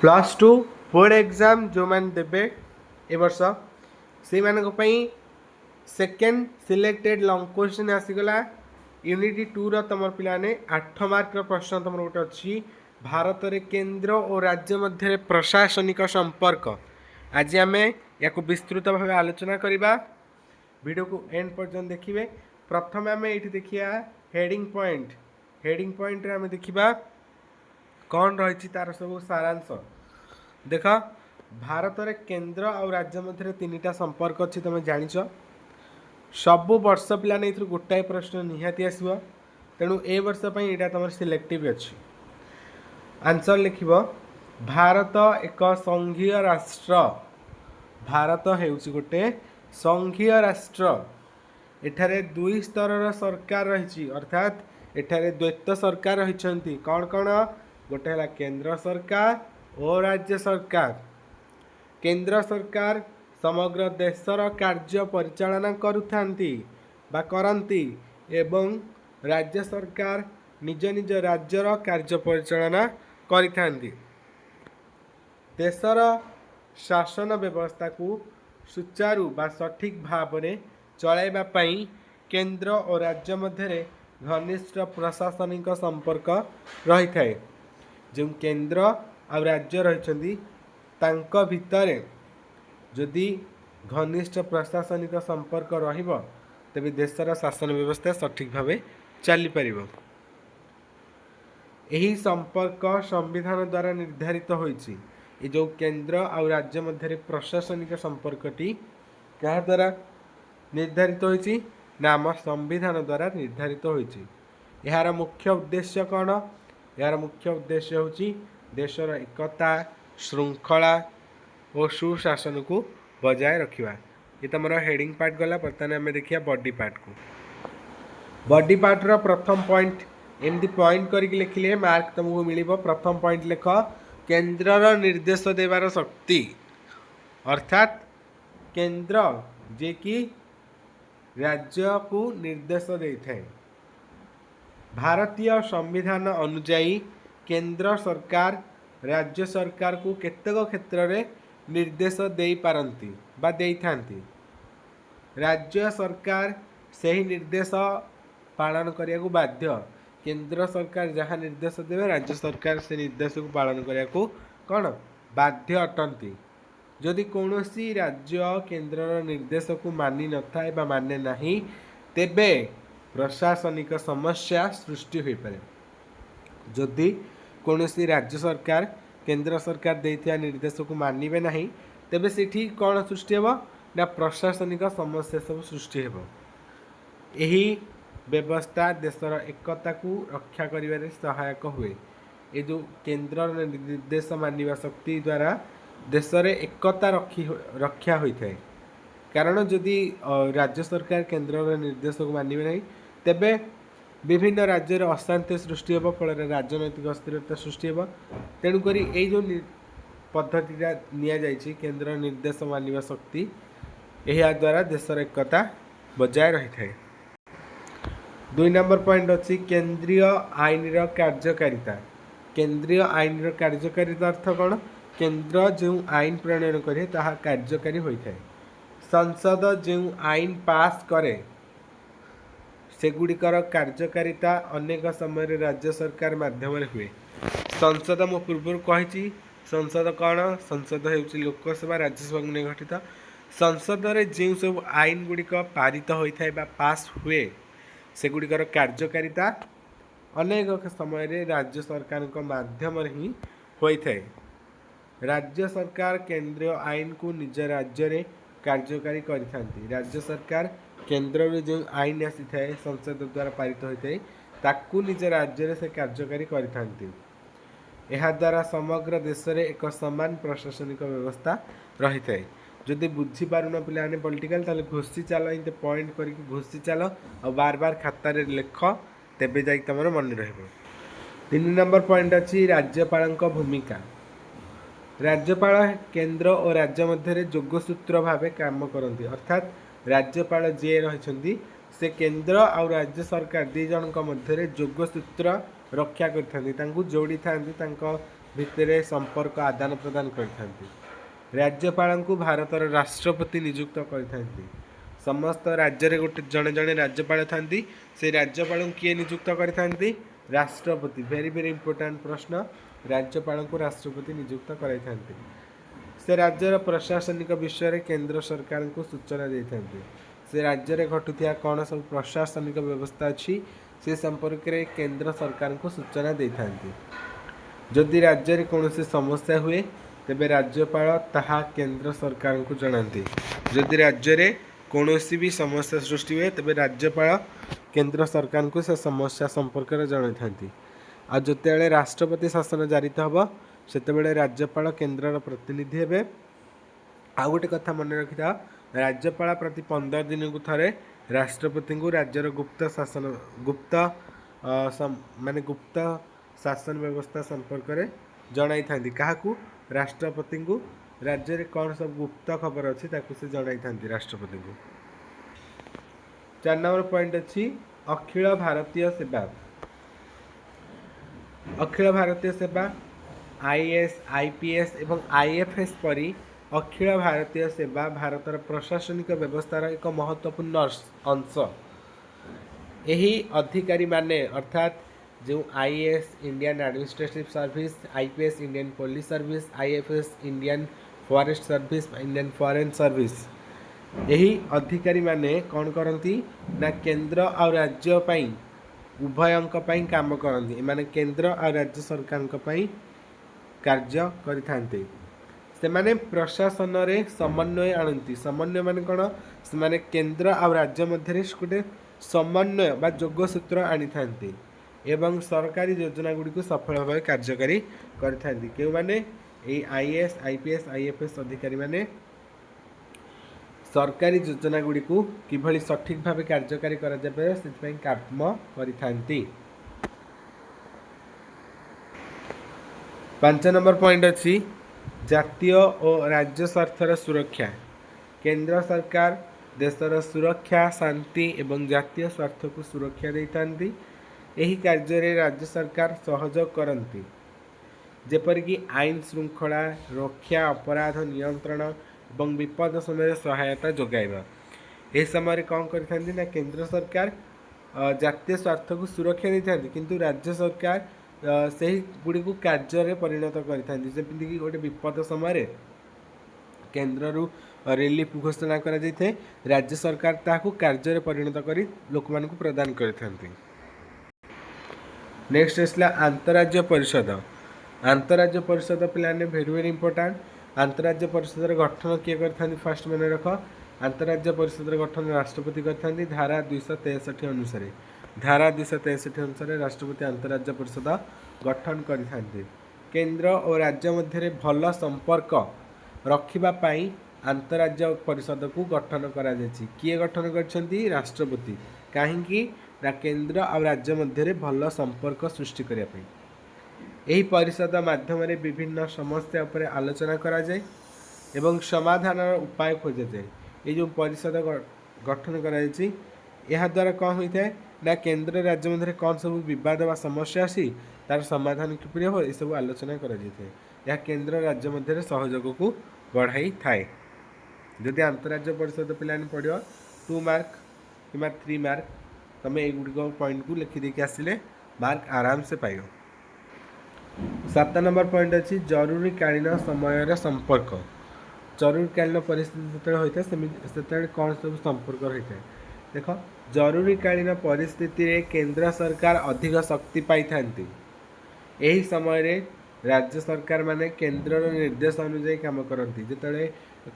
+2 board exam जो मैंने देवे ए वर्ष से सेकेंड सिलेक्टेड लॉन्ग क्वेश्चन आसीगला यूनिट 2 तुम पाने 8 मार्क प्रश्न तुम गोटे अच्छी भारत रे केंद्र और राज्य मध्य प्रशासनिक संपर्क। आज आम या विस्तृत भाव आलोचना करवा वीडियो को एंड पर्यंत देखिए। प्रथम आम ये देखिए हेडिंग पॉइंट आम देखा कौन रही तार सब सारांश। देख भारत रे केंद्र और राज्य मध्य 3टा संपर्क अच्छी तुम जाच सबु वर्ष पाने गोटाए प्रश्न निहाती आसो तेणु ए वर्ष यहाँ तुम सिलेक्टिव अच्छी आंसर लिख भारत एक संघीय राष्ट्र। भारत हेउची गोटे संघीय राष्ट्र। एठारे 2 स्तर सरकार रही अर्थात एठारे द्वैत सरकार रही कौन कौन गोटे है केंद्र सरकार और राज्य सरकार। केंद्र सरकार समग्र देशर कार्य परिचालना करुथांती बा करंती एवं राज्य सरकार निज निज राज्यर कार्य परिचालना करिथांती। देशर शासन व्यवस्था को सुचारू बा सठिक भाव में चलाइबा पई केंद्र और राज्य मध्य घनिष्ठ प्रशासनिक संपर्क रही थाए। जो केंद्र और राज्य रही भितर जदि घनिष्ठ प्रशासनिक संपर्क रहिबो तेबे देशर शासन व्यवस्था सठिक भाव चली पारिबो। यही संपर्क संविधान द्वारा निर्धारित होइछि। ये जो केंद्र और राज्य मध्य प्रशासनिक संपर्कटी क्या द्वारा निर्धारित होइछि ना आम संविधान द्वारा निर्धारित होइछि। यार मुख्य उद्देश्य कौन? यार मुख्य उद्देश्य होछि देशर एकता श्रृंखला और सुशासन को बजाय रखिबा। ये तुम हेडिंग पार्ट गला। बर्तमान आम देखिए बॉडी पार्ट को। बॉडी पार्ट रो प्रथम पॉइंट एमती पॉइंट करके लिखिले मार्क तुमको मिल। प्रथम पॉइंट लिख केंद्रर निर्देश देवार शक्ति अर्थात केंद्र जे कि राज्य को निर्देश दे थाए। भारतीय संविधान अनुजाई केंद्र सरकार राज्य सरकार को केतेक क्षेत्र में निर्देश दे पारंती बा दे थांती। राज्य सरकार सही निर्देश पालन करिया को बाध्य। केंद्र सरकार जहाँ निर्देश देवे राज्य सरकार से निर्देश को पालन करिया को कौन बाध्य अटंती। जदि कौनसी राज्य केंद्र निर्देश को मानि न थाए बा माने नहीं तेबे प्रशासनिक समस्या सृष्टि हो पारे। जदि कौनसी राज्य सरकार केंद्र सरकार देथिया निर्देश को मानिबे नहीं तेबे सेठी कौन सृष्टि हेबो ना प्रशासनिक समस्या सब सृष्टि हेबो। यही व्यवस्था देशर एकता को रक्षा करिवारे सहायक हुए। ये जो केंद्र निर्देश मानिबा शक्ति द्वारा देशर एकता रक्षा होता है। कारण जदि राज्य सरकार केंद्र निर्देश को मानिबे नहीं तेबे विभिन्न राज्य अशांति सृष्टि होब फल राजनैतिक अस्थिरता सृष्टि होब। तेणुक ये जो पद्धतिटा निया जाइछि केंद्र निर्देश मानिबा शक्ति यह द्वारा देशर एकता बजाय रही थाए। 2 नंबर पॉइंट अच्छी केंद्रीय आईन कार्यकारिता। केंद्रीय आईन कार्यकारिता अर्थ कौन? केंद्र जो आईन प्रणयन करे ताहा कार्यकारी होता है। संसद जो आईन पास करे सेगुड़िकर कार्यकारिता अनेक समय राज्य सरकार माध्यम हुए। संसद मो पूर्व कही संसद कौन? संसद हो लोकसभा राज्यसभा को गठित। संसद रे जो सब आईन गुड़िक पारित होता है पास हुए सेगुड़िकर कार्यकारिता अनेक समय राज्य सरकार माध्यम ही होता है। राज्य सरकार केंद्रीय आईन को निज राज्य में कार्यकारी करिथांती। राज्य सरकार केंद्र में जो आईन आसी थाए संसद द्वारा पारित होता है ताकू निज राज्य में से कार्यकारी करिथांती। यह द्वारा समग्र देश में एक समान प्रशासनिक व्यवस्था रही थाए। जदि बुझी पारुन पिलाने पॉलिटिकल ताले घोषी चल इन पॉइंट करके घोषी चल और बार बार खातार लेख तेबे जाई तमर मन रहबो। 3 नंबर पॉइंट अच्छी राज्यपाल भूमिका। राज्यपाल केंद्र और राज्य मध्य जोगसूत्र भाव काम करती अर्थात राज्यपाल जी रही से केंद्र और राज्य सरकार 2 जन मध्य जोगसूत्र रक्षा करते जोड़ी था ଭିତରେ संपर्क आदान प्रदान କରିଥାନ୍ତି। राज्यपाଳଙ୍କୁ ଭାରତର ରାଷ୍ଟ୍ରପତି ନିଯୁକ୍ତ କରିଥାନ୍ତି। ସମସ୍ତ ରାଜ୍ୟରେ ଗୋଟେ ଜଣେ ଜଣେ ରାଜ୍ୟପାଳ ଥାନ୍ତି। ସେ ରାଜ୍ୟପାଳଙ୍କୁ କିଏ ନିଯୁକ୍ତ କରିଥାନ୍ତି? ରାଷ୍ଟ୍ରପତି। ଭେରି ଭେରି ଇମ୍ପୋର୍ଟାଣ୍ଟ ପ୍ରଶ୍ନ। ରାଜ୍ୟପାଳଙ୍କୁ ରାଷ୍ଟ୍ରପତି ନିଯୁକ୍ତ କରାଇଥାନ୍ତି। ସେ ରାଜ୍ୟର ପ୍ରଶାସନିକ ବିଷୟରେ କେନ୍ଦ୍ର ସରକାରଙ୍କୁ ସୂଚନା ଦେଇଥାନ୍ତି। ସେ ରାଜ୍ୟରେ ଘଟୁଥିବା କ'ଣ ସବୁ ପ୍ରଶାସନିକ ବ୍ୟବସ୍ଥା ଅଛି ସେ ସମ୍ପର୍କରେ କେନ୍ଦ୍ର ସରକାରଙ୍କୁ ସୂଚନା ଦେଇଥାନ୍ତି। ଯଦି ରାଜ୍ୟରେ କୌଣସି ସମସ୍ୟା ହୁଏ ତେବେ ରାଜ୍ୟପାଳ ତାହା କେନ୍ଦ୍ର ସରକାରଙ୍କୁ ଜଣାନ୍ତି। ଯଦି ରାଜ୍ୟରେ କୌଣସି ବି ସମସ୍ୟା ସୃଷ୍ଟି ହୁଏ ତେବେ ରାଜ୍ୟପାଳ କେନ୍ଦ୍ର ସରକାରଙ୍କୁ ସେ ସମସ୍ୟା ସମ୍ପର୍କରେ ଜଣାଇଥାନ୍ତି। ଆଉ ଯେତେବେଳେ ରାଷ୍ଟ୍ରପତି ଶାସନ ଜାରିତ ହେବ ସେତେବେଳେ ରାଜ୍ୟପାଳ କେନ୍ଦ୍ରର ପ୍ରତିନିଧି ହେବେ। ଆଉ ଗୋଟେ କଥା ମନେ ରଖିଥାଅ, ରାଜ୍ୟପାଳ ପ୍ରତି 15 ଦିନକୁ ଥରେ ରାଷ୍ଟ୍ରପତିଙ୍କୁ ରାଜ୍ୟର ଗୁପ୍ତ ଶାସନ ବ୍ୟବସ୍ଥା ସମ୍ପର୍କରେ ଜଣାଇଥାନ୍ତି। କାହାକୁ? ରାଷ୍ଟ୍ରପତିଙ୍କୁ। ରାଜ୍ୟରେ କ'ଣ ସବୁ ଗୁପ୍ତ ଖବର ଅଛି ତାକୁ ସେ ଜଣାଇଥାନ୍ତି ରାଷ୍ଟ୍ରପତିଙ୍କୁ। 4 ନମ୍ବର ପଏଣ୍ଟ ଅଛି ଅଖିଳ ଭାରତୀୟ ସେବା। ଅଖିଳ ଭାରତୀୟ ସେବା IAS, IPS ଏବଂ IFS ପରି ଅଖିଳ ଭାରତୀୟ ସେବା ଭାରତର ପ୍ରଶାସନିକ ବ୍ୟବସ୍ଥାର ଏକ ମହତ୍ତ୍ୱପୂର୍ଣ୍ଣ ଅଂଶ। ଏହି ଅଧିକାରୀମାନେ ଅର୍ଥାତ୍ ଯେଉଁ IAS Indian administrative service, IPS Indian police service, IFS Indian forest service, Indian foreign service, ଏହି ଅଧିକାରୀମାନେ କ'ଣ କରନ୍ତି ନା କେନ୍ଦ୍ର ଆଉ ରାଜ୍ୟ ପାଇଁ ଉଭୟଙ୍କ ପାଇଁ କାମ କରନ୍ତି। ଏମାନେ କେନ୍ଦ୍ର ଆଉ ରାଜ୍ୟ ସରକାରଙ୍କ ପାଇଁ କାର୍ଯ୍ୟ କରିଥାନ୍ତି। ସେମାନେ ପ୍ରଶାସନରେ ସମନ୍ୱୟ ଆଣନ୍ତି। ସମନ୍ୱୟ ମାନେ କ'ଣ? ସେମାନେ କେନ୍ଦ୍ର ଆଉ ରାଜ୍ୟ ମଧ୍ୟରେ ଗୋଟେ ସମନ୍ୱୟ ବା ଯୋଗସୂତ୍ର ଆଣିଥାନ୍ତି ଏବଂ ସରକାରୀ ଯୋଜନା ଗୁଡ଼ିକୁ ସଫଳ ଭାବେ କାର୍ଯ୍ୟକାରୀ କରିଥାନ୍ତି। କେଉଁମାନେ? ଏଇ IAS, IPS, IFS ଅଧିକାରୀମାନେ ସରକାରୀ ଯୋଜନା ଗୁଡ଼ିକୁ କିଭଳି ସଠିକ୍ ଭାବେ କାର୍ଯ୍ୟକାରୀ କରାଯାଇପାରିବ ସେଥିପାଇଁ କାମ କରିଥାନ୍ତି। 5 ନମ୍ବର ପଏଣ୍ଟ ଅଛି ଜାତୀୟ ଓ ରାଜ୍ୟ ସ୍ୱାର୍ଥର ସୁରକ୍ଷା। କେନ୍ଦ୍ର ସରକାର ଦେଶର ସୁରକ୍ଷା, ଶାନ୍ତି ଏବଂ ଜାତୀୟ ସ୍ୱାର୍ଥକୁ ସୁରକ୍ଷା ଦେଇଥାନ୍ତି। ଏହି କାର୍ଯ୍ୟରେ ରାଜ୍ୟ ସରକାର ସହଯୋଗ କରନ୍ତି, ଯେପରିକି ଆଇନ ଶୃଙ୍ଖଳା ରକ୍ଷା, ଅପରାଧ ନିୟନ୍ତ୍ରଣ ଏବଂ ବିପଦ ସମୟରେ ସହାୟତା ଯୋଗାଇବା। ଏହି ସମୟରେ କ'ଣ କରିଥାନ୍ତି ନା କେନ୍ଦ୍ର ସରକାର ଜାତୀୟ ସ୍ୱାର୍ଥକୁ ସୁରକ୍ଷା ଦେଇଥାନ୍ତି, କିନ୍ତୁ ରାଜ୍ୟ ସରକାର ସେହିଗୁଡ଼ିକୁ କାର୍ଯ୍ୟରେ ପରିଣତ କରିଥାନ୍ତି। ଯେମିତିକି ଗୋଟେ ବିପଦ ସମୟରେ କେନ୍ଦ୍ରରୁ ରିଲିଫ୍ ଘୋଷଣା କରାଯାଇଥାଏ, ରାଜ୍ୟ ସରକାର ତାହାକୁ କାର୍ଯ୍ୟରେ ପରିଣତ କରି ଲୋକମାନଙ୍କୁ ପ୍ରଦାନ କରିଥାନ୍ତି। ନେକ୍ସଟ ଆସିଲା ଆନ୍ତଃରାଜ୍ୟ ପରିଷଦ। ଆନ୍ତଃରାଜ୍ୟ ପରିଷଦ ପିଲାମାନେ ଭେରି ଭେରି ଇମ୍ପୋର୍ଟାଣ୍ଟ। ଆନ୍ତଃରାଜ୍ୟ ପରିଷଦର ଗଠନ କିଏ କରିଥାନ୍ତି? ଫାଷ୍ଟ ମନେ ରଖ, ଆନ୍ତଃରାଜ୍ୟ ପରିଷଦର ଗଠନ ରାଷ୍ଟ୍ରପତି କରିଥାନ୍ତି ଧାରା 263 ଅନୁସାରେ। ଧାରା 263 ଅନୁସାରେ ରାଷ୍ଟ୍ରପତି ଆନ୍ତଃରାଜ୍ୟ ପରିଷଦ ଗଠନ କରିଥାନ୍ତି। କେନ୍ଦ୍ର ଓ ରାଜ୍ୟ ମଧ୍ୟରେ ଭଲ ସମ୍ପର୍କ ରଖିବା ପାଇଁ ଆନ୍ତଃରାଜ୍ୟ ପରିଷଦକୁ ଗଠନ କରାଯାଇଛି। କିଏ ଗଠନ କରିଛନ୍ତି? ରାଷ୍ଟ୍ରପତି। କାହିଁକି ନା କେନ୍ଦ୍ର ଆଉ ରାଜ୍ୟ ମଧ୍ୟରେ ଭଲ ସମ୍ପର୍କ ସୃଷ୍ଟି କରିବା ପାଇଁ। ଏହି ପରିଷଦ ମାଧ୍ୟମରେ ବିଭିନ୍ନ ସମସ୍ୟା ଉପରେ ଆଲୋଚନା କରାଯାଏ ଏବଂ ସମାଧାନର ଉପାୟ ଖୋଜାଯାଏ। ଏହି ଯେଉଁ ପରିଷଦ ଗଠନ କରାଯାଇଛି ଏହାଦ୍ୱାରା କ'ଣ ହୋଇଥାଏ ନା କେନ୍ଦ୍ର ରାଜ୍ୟ ମଧ୍ୟରେ କ'ଣ ସବୁ ବିବାଦ ବା ସମସ୍ୟା ଅଛି ତାର ସମାଧାନ କିପରି ହେବ ଏସବୁ ଆଲୋଚନା କରାଯାଇଥାଏ। ଏହା କେନ୍ଦ୍ର ରାଜ୍ୟ ମଧ୍ୟରେ ସହଯୋଗକୁ ବଢ଼ାଇଥାଏ। ଯଦି ଆନ୍ତଃରାଜ୍ୟ ପରିଷଦ ପିଲାମାନେ ପଢ଼ିବ 2 ମାର୍କ କିମ୍ବା 3 ମାର୍କ, ତୁମେ ଏଇଗୁଡ଼ିକ ପଏଣ୍ଟକୁ ଲେଖିଦେଇକି ଆସିଲେ ମାର୍କ ଆରାମସେ ପାଇବ। 7 ନମ୍ବର ପଏଣ୍ଟ ଅଛି ଜରୁରୀକାଳୀନ ସମୟର ସମ୍ପର୍କ। ଜରୁରୀକାଳୀନ ପରିସ୍ଥିତି ଯେତେବେଳେ ହୋଇଥାଏ ସେତେବେଳେ କ'ଣ ସବୁ ସମ୍ପର୍କ ରହିଥାଏ? ଦେଖ, ଜରୁରୀକାଳୀନ ପରିସ୍ଥିତିରେ କେନ୍ଦ୍ର ସରକାର ଅଧିକ ଶକ୍ତି ପାଇଥାନ୍ତି। ଏହି ସମୟରେ ରାଜ୍ୟ ସରକାରମାନେ କେନ୍ଦ୍ରର ନିର୍ଦ୍ଦେଶ ଅନୁଯାୟୀ କାମ କରନ୍ତି। ଯେତେବେଳେ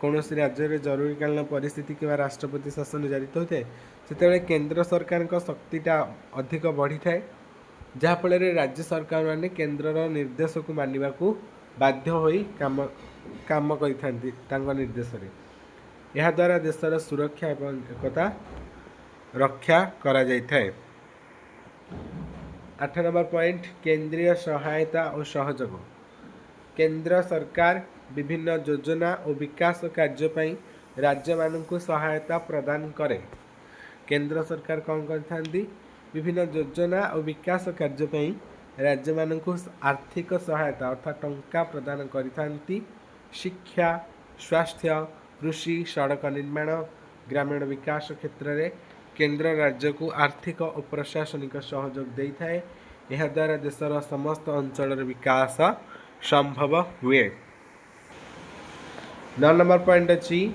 କୌଣସି ରାଜ୍ୟରେ ଜରୁରୀକାଳୀନ ପରିସ୍ଥିତି କିମ୍ବା ରାଷ୍ଟ୍ରପତି ଶାସନ ଜାରି ହୋଇଥାଏ ସେତେବେଳେ କେନ୍ଦ୍ର ସରକାରଙ୍କ ଶକ୍ତିଟା ଅଧିକ ବଢ଼ିଥାଏ, ଯାହାଫଳରେ ରାଜ୍ୟ ସରକାରମାନେ କେନ୍ଦ୍ରର ନିର୍ଦ୍ଦେଶକୁ ମାନିବାକୁ ବାଧ୍ୟ ହୋଇ କାମ କରିଥାନ୍ତି ତାଙ୍କ ନିର୍ଦ୍ଦେଶରେ। ଏହାଦ୍ୱାରା ଦେଶର ସୁରକ୍ଷା ଏବଂ ଏକତା ରକ୍ଷା କରାଯାଇଥାଏ। 8 ନମ୍ବର ପଏଣ୍ଟ କେନ୍ଦ୍ରୀୟ ସହାୟତା ଓ ସହଯୋଗ। କେନ୍ଦ୍ର ସରକାର ବିଭିନ୍ନ ଯୋଜନା ଓ ବିକାଶ କାର୍ଯ୍ୟ ପାଇଁ ରାଜ୍ୟମାନଙ୍କୁ ସହାୟତା ପ୍ରଦାନ କରେ। କେନ୍ଦ୍ର ସରକାର କ'ଣ କରିଥାନ୍ତି? ବିଭିନ୍ନ ଯୋଜନା ଓ ବିକାଶ କାର୍ଯ୍ୟ ପାଇଁ राज्य मानक आर्थिक सहायता अर्थात टंका प्रदान करिथांती। शिक्षा, स्वास्थ्य, कृषि, सड़क निर्माण, ग्रामीण विकास क्षेत्र में केंद्र राज्य को आर्थिक और प्रशासनिक सहयोग देता है। यह द्वारा देशर समस्त अंचल विकास संभव हुए। 9 नंबर पॉइंट अच्छी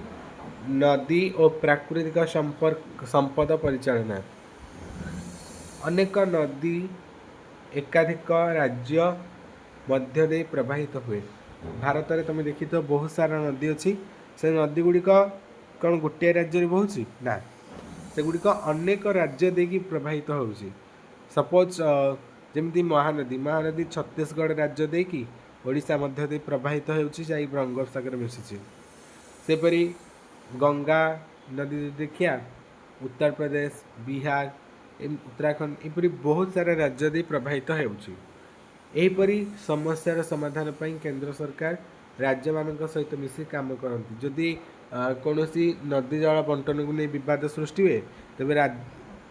नदी और प्राकृतिक संपद परिचालना। अनेक नदी एकाधिक राज्य मध्य दे प्रवाहित हुए। भारत में तुम देखी तो बहुत सारा नदी अच्छी। से नदी गुड़िक कौन गोटे राज्य बहुची ना, से गुड़िक अनेक राज्य देकी प्रवाहित हो। सपोज जमी महानदी महानदी छत्तीसगढ़ राज्य देकी ओडिशा मध्य दे प्रवाहित होती बंगोपसागर मिशी। सेपरी गंगा नदी देखिया उत्तर प्रदेश, बिहार, उत्तराखंड एपरी बहुत सारा राज्य दे प्रवाहित होपरी समस्यार समाधान पर केंद्र सरकार राज्य मान सहित मिसी काम करती। जदि कौन नदी जल बंटन को नहीं विवाद सृष्टि हुए तेज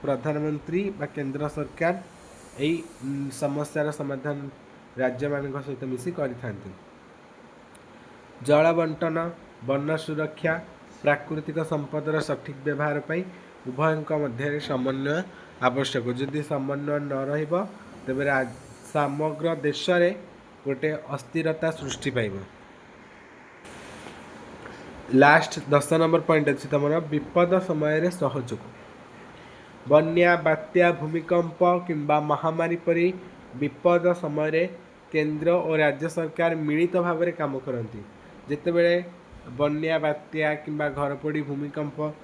प्रधानमंत्री बा केंद्र सरकार यही समस्यार समाधान राज्य मान सहित मिसी करि। जल बंटन, वन सुरक्षा, प्राकृतिक संपदर सठिक व्यवहार पर उभयों मध्य समन्वय आवश्यक। जदि समन्वय न रहिबो तेबे समग्र देश रे गोटे अस्थिरता सृष्टि पाइब। लास्ट 10 नंबर पॉइंट अच्छी तुम विपद समय सहयोग। बन्या, बात्या, भूमिकंप किंबा महामारी परी विपद समय केंद्र और राज्य सरकार मिलित भाव में काम करती। जितेबले बन्या, बात्या किंबा घरपोड़ी, भूमिकंप,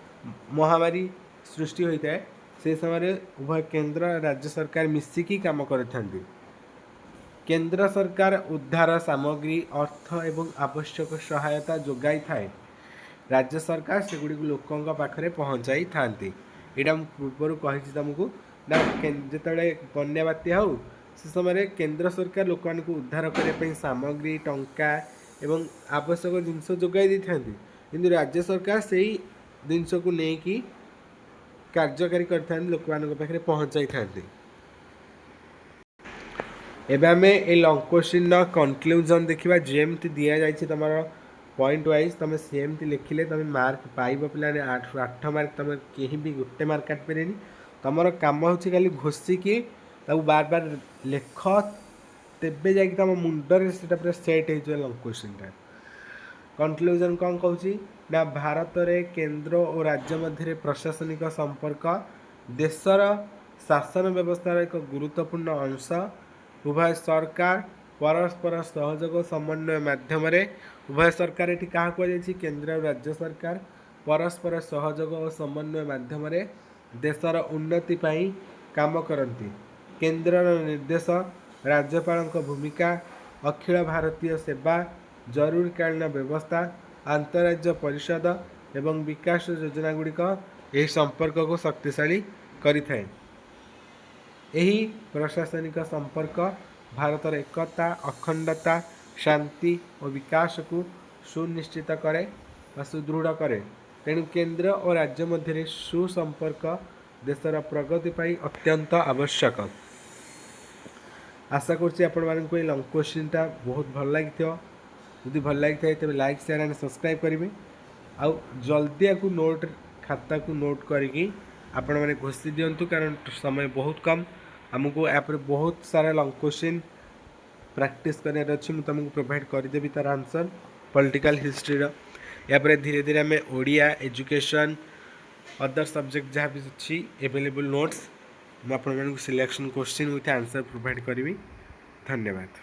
महामारी सृष्टि होता है से समय उभय केंद्र और राज्य सरकार मिसिकी काम करथांती। केंद्र सरकार उद्धार सामग्री, अर्थ एवं आवश्यक सहायता जोगाई थाए। राज्य सरकार सेगुड़ी लोकों पाखे पहुँचाई था। यहाँ पूर्व कही तुमको ना जिते बन्या बात्या हो से समय केंद्र सरकार लोक मानक उद्धार करने सामग्री, टंका एवं आवश्यक जिनस जोगाई था। किंतु राज्य सरकार से ही जिनस को लेकिन कार्यकारी करते लोक मान पाखे पहुँचाई था। एबे आमे ए लॉन्ग क्वेश्चन कनक्लूजन देखा जमी दि जाए तुम पॉइंट वाइज तुम सेमती लिखिले तुम मार्क पाइब। पे 8 मार्क तुम कहीं भी गोटे मार्क काट पारे। तुम कम हो खाली घोषिकी बार बार लेख तेबे जा तुम मुंडर से पूरा सेट हो लॉन्ग क्वेश्चन। कनक्लूजन कौन कहूँ ना भारत में केंद्र और राज्य मध्य प्रशासनिक संपर्क देशर शासन व्यवस्थार एक गुरुत्वपूर्ण अंश। उभय सरकार परस्पर सहयोग समन्वय माध्यम उभय सरकार ये क्या कहुई केंद्र और राज्य सरकार परस्पर सहयोग और समन्वय माध्यम देशर उन्नति पाई काम करती। केंद्र निर्देश, राज्यपाल भूमिका, अखिल भारतीय सेवा, जरूरीकालीन व्यवस्था, अंतरराज्य परिषद एवं विकास योजना गुड़िक यह संपर्क को शक्तिशाली करिथाए। यही प्रशासनिक संपर्क भारतर एकता, अखंडता, शांति और विकास को सुनिश्चित करे सुदृढ़ करे। तेणु केंद्र और राज्य मध्य सुसंपर्क देशर प्रगति पाई अत्यंत आवश्यक। आशा करूँ लॉन्ग क्वेश्चन टा बहुत भल लगी। यदि भल लगी था तेज लाइक, शेयर एंड सब्सक्राइब करेंगे। आउ जल्दी आपको नोट खाता को नोट करके आपण मैंने घोषि दिंतु कारण समय बहुत कम। आमको यहाँ बहुत सारा लॉन्ग क्वेश्चन प्रैक्टिस करार अच्छी मुझे तुमको प्रोवाइड करदेवी तार आंसर पॉलिटिकल हिस्ट्री यापर धीरे धीरे आम ओडिया एजुकेशन अदर सब्जेक्ट जहाँ भी अच्छी एवेलेबल नोट्स मुझे selection question with answer provide करी। धन्यवाद।